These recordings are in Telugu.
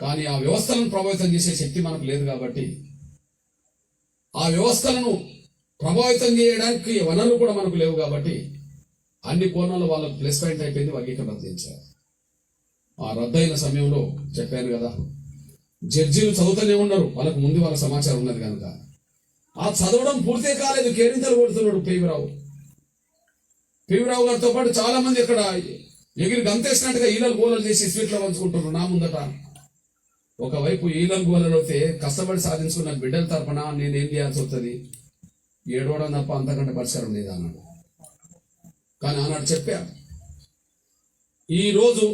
కానీ ఆ వ్యవస్థలను ప్రభావితం చేసే శక్తి మనకు లేదు కాబట్టి ఆ వ్యవస్థలను ప్రభావితం చేయడానికి వనరులు కూడా మనకు లేవు కాబట్టి అన్ని కోణాలు వాళ్ళకు ప్లస్ పాయింట్ అయిపోయింది. వర్గీకరణ రద్దించారు. ఆ రద్దయిన సమయంలో చెప్పాను కదా, జడ్జీలు చదువుతూనే ఉన్నారు, వాళ్ళకు ముందు వాళ్ళ సమాచారం ఉన్నది కనుక. ఆ చదవడం పూర్తే కాలేదు, కేరింతలు కొడుతున్నాడు పివిరావు గారితో పాటు చాలా మంది ఇక్కడ ఎగిరి గంతేసినట్టుగా ఈలలు గోలలు చేసి స్వీట్లో పంచుకుంటున్నారు నా ముందట. ఒకవైపు ఈలలు గోలలు అయితే కష్టపడి సాధించుకున్న బిడ్డల తరపున నేనేం చేయాల్సి వస్తుంది, ఏడవడం తప్ప అంతకంటే పరిష్కారం లేదు అన్నాడు. కానీ ఆనాడు చెప్పాను, ఈరోజు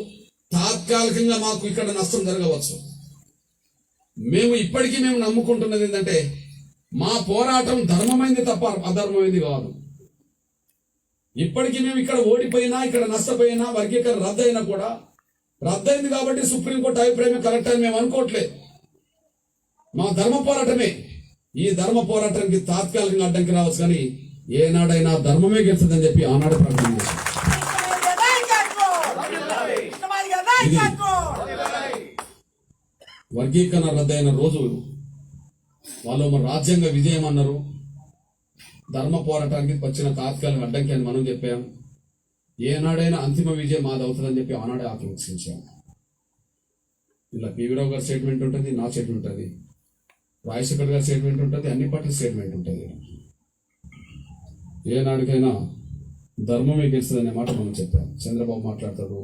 తాత్కాలికంగా మాకు ఇక్కడ నష్టం జరగవచ్చు. ఇప్పటికీ మేము నమ్ముకుంటున్నది ఏంటంటే మా పోరాటం ధర్మమైంది తప్ప అధర్మమైంది కాదు. ఇప్పటికీ మేము ఇక్కడ ఓడిపోయినా, ఇక్కడ నష్టపోయినా, వర్గీకరణ రద్దయినా కూడా రద్దయింది కాబట్టి సుప్రీంకోర్టు అభిప్రాయమే కరెక్ట్ అని మేము అనుకోవట్లేదు. మా ధర్మ పోరాటమే. ఈ ధర్మ పోరాటానికి తాత్కాలికంగా అడ్డంకి రావచ్చు, కానీ ఏనాడైనా ధర్మమే గెలుస్తుందని చెప్పి ఆనాడు ప్రకటన చేశారు. వర్గీకరణ రద్దయిన రోజు వాళ్ళు మన రాజ్యాంగ విజయం అన్నారు. ధర్మ పోరాటానికి వచ్చిన తాత్కాలిక అడ్డంకి అని మనం చెప్పాం. ఏనాడైనా అంతిమ విజయం మాది అవుతుందని చెప్పి ఆనాడే ఆకాంక్షించాం. ఇలా పివిరావు గారి స్టేట్మెంట్ ఉంటుంది, నా స్టేట్మెంట్ ఉంటుంది, రాజశేఖర్ గారి స్టేట్మెంట్ ఉంటుంది, అన్ని పార్టీ స్టేట్మెంట్ ఉంటుంది. ఏనాడికైనా ధర్మమే గెలుస్తుందనే మాట మనం చెప్పాం. చంద్రబాబు మాట్లాడతాడు,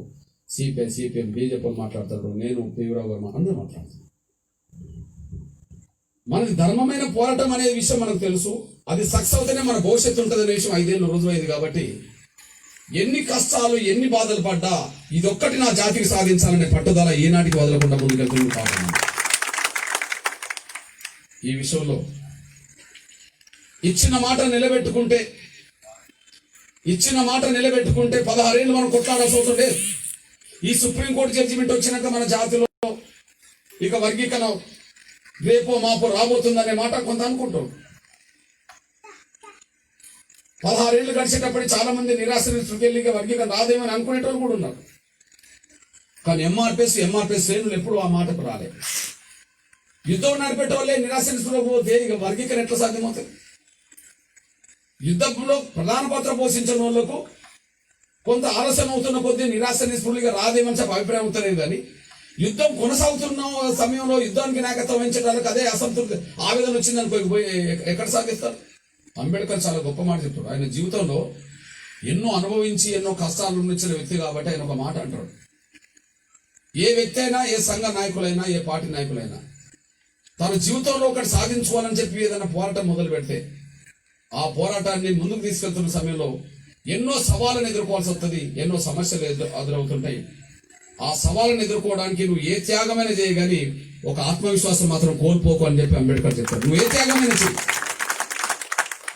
సిపిఎం బీజేపీ మాట్లాడతాడు, నేను పివిరావు గారు అందరూ మాట్లాడతాడు. మనది ధర్మమైన పోరాటం అనే విషయం మనకు తెలుసు. అది సక్సెస్ అవుతేనే మన భవిష్యత్తు ఉంటుంది అనే విషయం 5 ఏళ్ళు రుజువైంది. కాబట్టి ఎన్ని కష్టాలు ఎన్ని బాధలు పడ్డా ఇదొక్కటి నా జాతికి సాధించాలనే పట్టుదల ఏనాటికి వదలకుండా ముందుకెళ్తుంది. కాబట్టి ఈ విషయంలో ఇచ్చిన మాట నిలబెట్టుకుంటే 16 ఏళ్ళు మనం కొట్లాడాల్సి అవుతుంటే ఈ సుప్రీంకోర్టు జడ్జిమెంట్ వచ్చినాక మన జాతిలో ఇక వర్గీకరణ రేపో మాపో రాబోతుందనే మాట కొంత అనుకుంటాం. 16 ఏళ్ళు గడిచేటప్పుడు చాలా మంది నిరాశ నిస్పృహలకి వర్గీకరణ రాదేమని అనుకునేటోళ్ళు కూడా ఉన్నారు. కానీ ఎంఆర్పిఎస్ శ్రేణులు ఎప్పుడు ఆ మాటకు రాలేదు. యుద్ధం నడిపేటోళ్ళే నిరాశ నిస్పృహ పోతే ఇక వర్గీకరణ ఎట్లా సాధ్యమవుతుంది? యుద్ధంలో ప్రధాన పాత్ర పోషించిన వాళ్ళకు కొంత ఆలస్యం అవుతున్న కొద్దీ నిరాశ నిస్పృహలుగా రాదేమని చెప్పి అభిప్రాయం అవుతుంది. కానీ యుద్ధం కొనసాగుతున్న సమయంలో యుద్ధానికి నాయకత్వం వహించడానికి అదే అసంతృప్తి ఆవేదన వచ్చిందనుకో ఎక్కడ సాగిస్తారు? అంబేద్కర్ చాలా గొప్ప మాట చెప్తాడు. ఆయన జీవితంలో ఎన్నో అనుభవించి ఎన్నో కష్టాలు ఉండిన వ్యక్తి కాబట్టి ఆయన ఒక మాట అంటాడు, ఏ వ్యక్తి అయినా, ఏ సంఘ నాయకులైనా, ఏ పార్టీ నాయకులైనా తన జీవితంలో ఒకటి సాధించుకోవాలని చెప్పి ఏదైనా పోరాటం మొదలు పెడితే ఆ పోరాటాన్ని ముందుకు తీసుకెళ్తున్న సమయంలో ఎన్నో సవాళ్ళను ఎదుర్కోవాల్సి వస్తుంది, ఎన్నో సమస్యలు ఎదురవుతుంటాయి. ఆ సవాళ్ళను ఎదుర్కోవడానికి నువ్వు ఏ త్యాగమైనా చేయగాని ఒక ఆత్మవిశ్వాసం మాత్రం కోల్పోకు అని చెప్పి అంబేద్కర్ చెప్తాడు. నువ్వు ఏ త్యాగమైనా చేయి,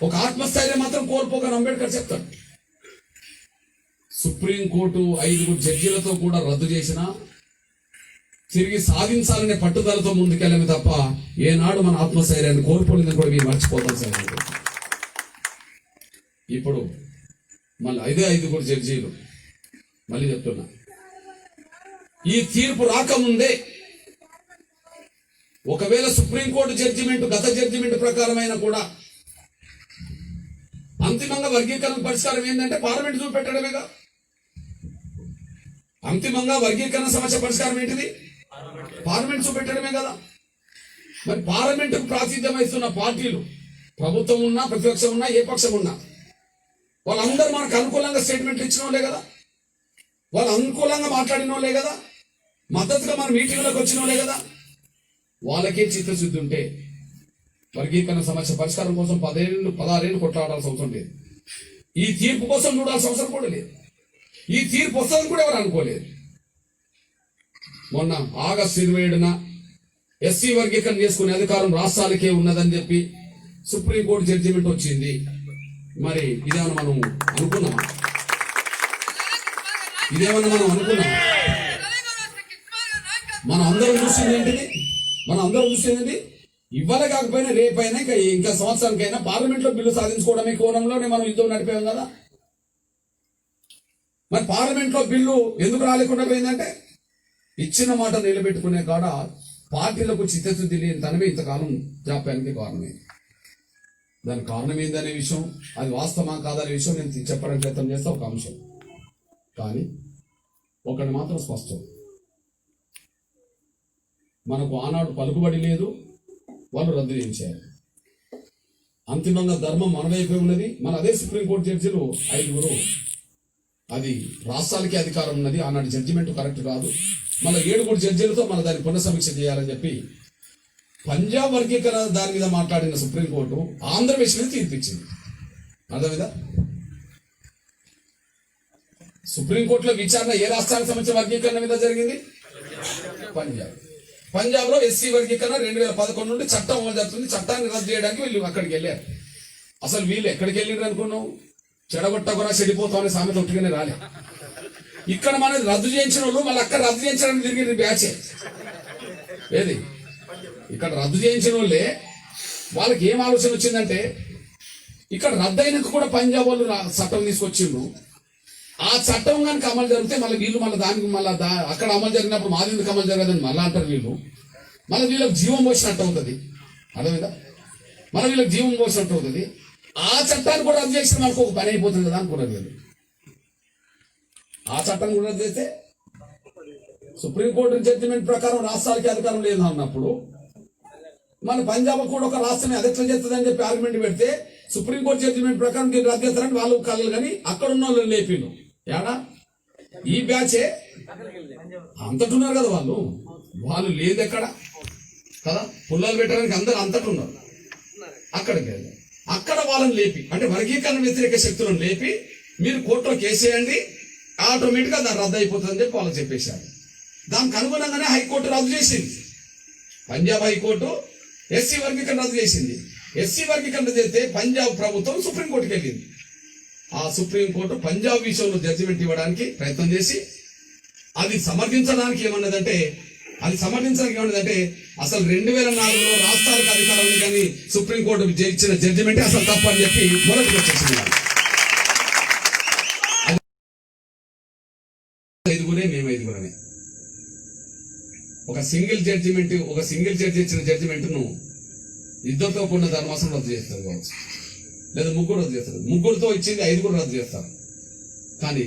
ఒక ఆత్మస్థైర్యం మాత్రం కోల్పోకని అంబేద్కర్ చెప్తాడు. సుప్రీంకోర్టు 5 జడ్జీలతో కూడా రద్దు చేసినా తిరిగి సాధించాలనే పట్టుదలతో ముందుకెళ్ళమే తప్ప ఏనాడు మన ఆత్మస్థైర్యాన్ని కోల్పోలేదని కూడా మీరు మర్చిపోతాం సార్. ఇప్పుడు మళ్ళీ 5 జడ్జీలు మళ్ళీ చెప్తున్నా, ఈ తీర్పు రాకముందే ఒకవేళ సుప్రీంకోర్టు జడ్జిమెంట్ గత జడ్జిమెంట్ ప్రకారమైనా కూడా అంతిమంగా వర్గీకరణ పరిష్కారం ఏంటంటే పార్లమెంట్ చూపెట్టడమేగా. అంతిమంగా వర్గీకరణ సమస్య పరిష్కారం ఏంటిది? పార్లమెంట్ చూపెట్టడమే కదా. మరి పార్లమెంటుకు ప్రాతినిధ్యం వహిస్తున్న పార్టీలు ప్రభుత్వం ఉన్నా, ప్రతిపక్షం ఉన్నా, ఏ పక్షం ఉన్నా వాళ్ళందరూ మనకు అనుకూలంగా స్టేట్మెంట్లు ఇచ్చిన వాళ్ళే కదా, వాళ్ళు అనుకూలంగా మాట్లాడిన వాళ్ళే కదా, మద్దతుగా మన మీటింగ్లోకి వచ్చిన వాళ్ళే కదా. వాళ్ళకే చిత్తశుద్ధి ఉంటే వర్గీకరణ సమస్య పరిష్కారం కోసం 16 ఏళ్ళు కొట్లాడాల్సిన అవసరం లేదు. ఈ తీర్పు కోసం చూడాల్సిన అవసరం కూడా లేదు. ఈ తీర్పు వస్తుందని కూడా ఎవరు అనుకోలేదు. మొన్న ఆగస్టు 27న ఎస్సీ వర్గీకరణ చేసుకునే అధికారం రాష్ట్రాలకే ఉన్నదని చెప్పి సుప్రీంకోర్టు జడ్జిమెంట్ వచ్చింది. మరి ఇదేమన్నా మనం అనుకున్నామా? మనం అందరం చూసింది ఇవాళ కాకపోయినా రేపైనా ఇంకా సంవత్సరానికైనా పార్లమెంట్లో బిల్లు సాధించుకోవడమే కోణంలోనే మనం యుద్ధం నడిపాం కదా. మరి పార్లమెంట్లో బిల్లు ఎందుకు రాలేకుండా పోయిందంటే ఇచ్చిన మాట నిలబెట్టుకునే కాడ పార్టీలకు చిత్తశుద్ధి లేని తనమే ఇంతకాలం జాప్యానికి కారణమే. దానికి కారణం ఏందనే విషయం, అది వాస్తవమా కాదనే విషయం నేను చెప్పడానికి ప్రయత్నం చేస్తే ఒక అంశం. కానీ ఒకటి మాత్రం స్పష్టం, మనకు ఆనాడు పలుకుబడి లేదు, వాళ్ళు రద్దు చేయించారు. అంతిమంగా ధర్మం మన వైపే ఉన్నది. మన అదే సుప్రీంకోర్టు జడ్జిలు 5 అది రాష్ట్రాలకి అధికారం ఉన్నది. ఆనాడు జడ్జిమెంట్ కరెక్ట్ కాదు. మళ్ళీ 7 జడ్జీలతో మన దాన్ని పునఃసమీక్ష చేయాలని చెప్పి పంజాబ్ వర్గీకరణ దాని మీద మాట్లాడిన సుప్రీంకోర్టు ఆంధ్రప్రదేశ్ మీద తీర్పిచ్చింది. అర్థమైందా? సుప్రీంకోర్టులో విచారణ ఏ రాష్ట్రానికి సంబంధించిన వర్గీకరణ మీద జరిగింది? పంజాబ్ లో ఎస్సీ వర్గీకరణ 2011 నుండి చట్టం అమలు జరుగుతుంది. చట్టాన్ని రద్దు చేయడానికి వీళ్ళు అక్కడికి వెళ్ళారు. అసలు వీళ్ళు ఎక్కడికి వెళ్ళారు అనుకున్నావు? చెడగొట్టకురా చెడిపోతాం అనే సామెత ఒట్టుగానే రాలే. ఇక్కడ మనది రద్దు చేయించిన వాళ్ళు మళ్ళీ అక్కడ రద్దు చేయించడానికి తిరిగి బ్యాచే ఏది. ఇక్కడ రద్దు చేయించిన వాళ్ళే వాళ్ళకి ఏం ఆలోచన వచ్చిందంటే, ఇక్కడ రద్దు అయినాక కూడా పంజాబ్ వాళ్ళు చట్టం తీసుకొచ్చిండ్రు. ఆ చట్టం కనుక అమలు జరిగితే మళ్ళీ వీళ్ళు మళ్ళీ దానికి మళ్ళీ అక్కడ అమలు జరిగినప్పుడు మాది ఎందుకు అమలు జరగదని మళ్ళీ అంటారు వీళ్ళు. మళ్ళీ వీళ్ళకి జీవం పోసినట్టు అవుతుంది. అర్థమైందా? మళ్ళీ వీళ్ళకి జీవం పోసినట్టు అవుతుంది. ఆ చట్టాన్ని కూడా రద్దు చేసిన మనకు ఒక పని అయిపోతుంది కదా అనుకున్నారు వీళ్ళు. ఆ చట్టం కూడా రద్దు చేస్తే సుప్రీంకోర్టు జడ్జిమెంట్ ప్రకారం రాష్ట్రాలకి అధికారం లేదు అన్నప్పుడు మన పంజాబ్ కూడా ఒక రాష్ట్రమే అది ఎట్లా చేస్తుంది అని చెప్పి ఆర్గ్యుమెంట్ పెడితే సుప్రీంకోర్టు జడ్జిమెంట్ ప్రకారం రద్దు చేస్తారని వాళ్ళు కళ్ళు కానీ అక్కడ ఉన్న వాళ్ళు లేపిను. ఏడా ఈ బ్యాచే అంతటున్నారు కదా వాళ్ళు లేదు ఎక్కడ కదా, పుల్లలు పెట్టడానికి అందరు అంతటున్నారు. అక్కడికి వెళ్ళి అక్కడ వాళ్ళని లేపి, అంటే వర్గీకరణ వ్యతిరేక శక్తులను లేపి మీరు కోర్టులో కేసేయండి, ఆటోమేటిక్గా దాన్ని రద్దు అయిపోతుందని చెప్పి వాళ్ళకి చెప్పేశారు. దానికి అనుగుణంగానే హైకోర్టు రద్దు చేసింది. పంజాబ్ హైకోర్టు ఎస్సీ వర్గీకరణ రద్దు చేసింది. ఎస్సీ వర్గీకరణ చేస్తే పంజాబ్ ప్రభుత్వం సుప్రీంకోర్టుకి వెళ్ళింది. ఆ సుప్రీంకోర్టు పంజాబ్ విషయంలో జడ్జిమెంట్ ఇవ్వడానికి ప్రయత్నం చేసి అది సమర్థించడానికి ఏమన్నదంటే అసలు 2004లో రాష్ట్రాలకు అధికారం లేదని సుప్రీంకోర్టు ఇచ్చిన జడ్జిమెంట్ అసలు తప్పు అని చెప్పి మొదటికి వచ్చేసింది. 5 మేము 5 ఒక సింగిల్ జడ్జి ఇచ్చిన జడ్జిమెంట్ను ఇద్దరితో కూడిన ధర్మాసనం రద్దు చేస్తారు కావచ్చు, లేదా 3 రద్దు చేస్తారు. 3తో ఇచ్చింది 5 రద్దు చేస్తారు. కానీ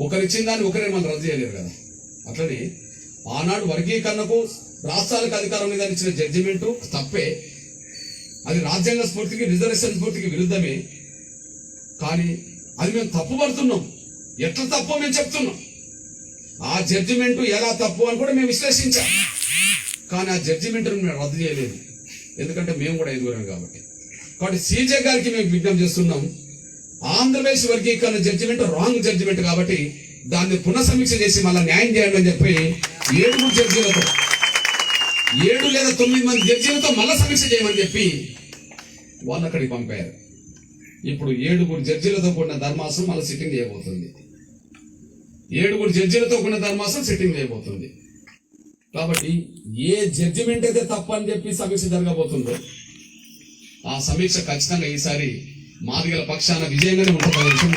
ఒకరు ఇచ్చిన దాన్ని ఒకరే మనం రద్దు చేయలేరు కదా. అట్లనే ఆనాడు వర్గీకరణకు రాష్ట్రాలకు అధికారం లేదని ఇచ్చిన జడ్జిమెంటు తప్పే. అది రాజ్యాంగ స్ఫూర్తికి, రిజర్వేషన్ స్ఫూర్తికి విరుద్ధమే. కానీ అది మేము తప్పు పడుతున్నాం. ఎట్లా తప్పో మేము చెప్తున్నాం. ఆ జడ్జిమెంట్ ఎలా తప్పు అని కూడా మేము విశ్లేషించాం. కానీ ఆ జడ్జిమెంట్ను మేము రద్దు చేయలేదు, ఎందుకంటే మేము కూడా 5 కాబట్టి సీజే గారికి మేము విజ్ఞప్తి చేస్తున్నాం, ఆంధ్రప్రదేశ్ వర్గీకరణ జడ్జిమెంట్ రాంగ్ జడ్జిమెంట్ కాబట్టి దాన్ని పునఃసమీక్ష చేసి మళ్ళీ న్యాయం చేయండి అని చెప్పి 7 జడ్జీలతో 7 లేదా 9 మంది జడ్జీలతో మళ్ళీ సమీక్ష చేయమని చెప్పి వాళ్ళు అక్కడికి పంపారు. ఇప్పుడు 7 జడ్జీలతో కూడిన ధర్మాసనం మళ్ళీ సిట్టింగ్ చేయబోతుంది. 7 జడ్జీలతో కూడిన ధర్మాసనం సిట్టింగ్ చేయబోతుంది. కాబట్టి ఏ జడ్జిమెంట్ అయితే తప్పని చెప్పి సమీక్ష జరగబోతుందో ఆ సమీక్ష ఖచ్చితంగా ఈసారి మాదిగల పక్షాన విజయంగానే ఉంటుందనే విషయం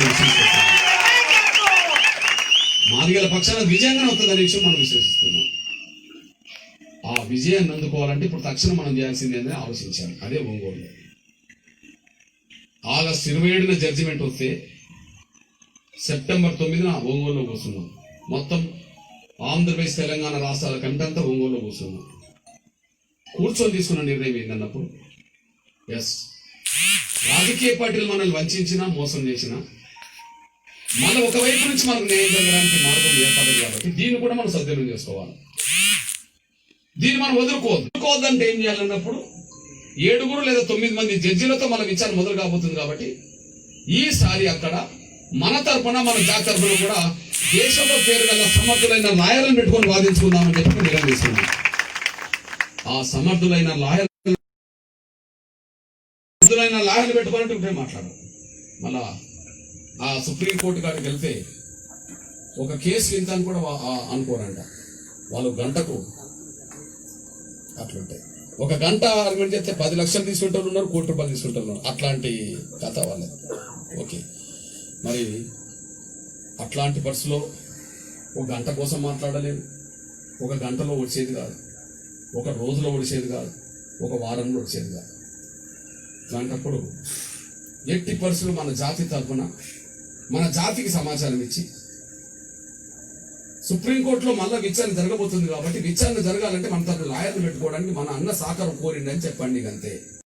మాదిగల పక్షాన విజయంగానే ఉంటుందనే విషయం మనం విశ్వసిస్తున్నాం. ఆ విజయాన్ని అందుకోవాలంటే ఇప్పుడు తక్షణం మనం చేయాల్సింది అని ఆలోచించాలి. అదే ఒంగోలులో ఆగస్టు 27న జడ్జిమెంట్ వస్తే సెప్టెంబర్ 9న ఒంగోలులో కూర్చున్నాం. మొత్తం ఆంధ్రప్రదేశ్ తెలంగాణ రాష్ట్రాల కంటంతా ఒంగోలులో కూర్చొని తీసుకున్న నిర్ణయం ఏంటన్నప్పుడు రాజకీయ పార్టీలు మనల్ని వంచినా మోసం చేసినా మన ఒకవైపు నుంచి మనకు న్యాయం జరగడానికి మార్గం ఏర్పడదు. కాబట్టి దీన్ని కూడా మనం సద్వినియోగం చేసుకోవాలి. దీన్ని మనం వదులుకోవద్దంటే ఏం చేయాలన్నప్పుడు 7 లేదా 9 మంది జడ్జీలతో మన విచారణ మొదలు కాబోతుంది. కాబట్టి ఈసారి అక్కడ మన తరపున మన జాతి తరపున కూడా దేశంలో పేరు గల సమర్థులైన లాయర్లను పెట్టుకొని వాదించుకుందామని చెప్పి నిర్ణయం తీసుకున్నాం. ఆ సమర్థులైన లాయర్లు పెట్టుకోవాలంటే ఇప్పుడే మాట్లాడారు. మళ్ళా ఆ సుప్రీంకోర్టు కాడికి వెళ్తే ఒక కేసు ఇంత అని కూడా అనుకోరంట. వాళ్ళు గంటకు అట్లుంటాయి. 1 గంట ఆర్గ్యుమెంట్ చేస్తే 10 లక్షలు తీసుకుంటారు ఉన్నారు, ₹1 కోటి తీసుకుంటారు. అట్లాంటి కథ వాళ్ళది. ఓకే, మరి అట్లాంటి పరిస్థితిలో 1 గంట కోసం మాట్లాడలేదు. ఒక గంటలో వచ్చేది కాదు, ఒక రోజులో వచ్చేది కాదు, ఒక వారంలో వచ్చేది కాదు. అలాంటప్పుడు ఎట్టి పరిస్థితులు మన జాతి తరఫున మన జాతికి సమాచారం ఇచ్చి సుప్రీంకోర్టులో మళ్ళా విచారణ జరగబోతుంది కాబట్టి విచారణ జరగాలంటే మన తరఫున లాయర్లు పెట్టుకోవడానికి మన అన్న సహకారం కోరిండి అని చెప్పండి అంతే.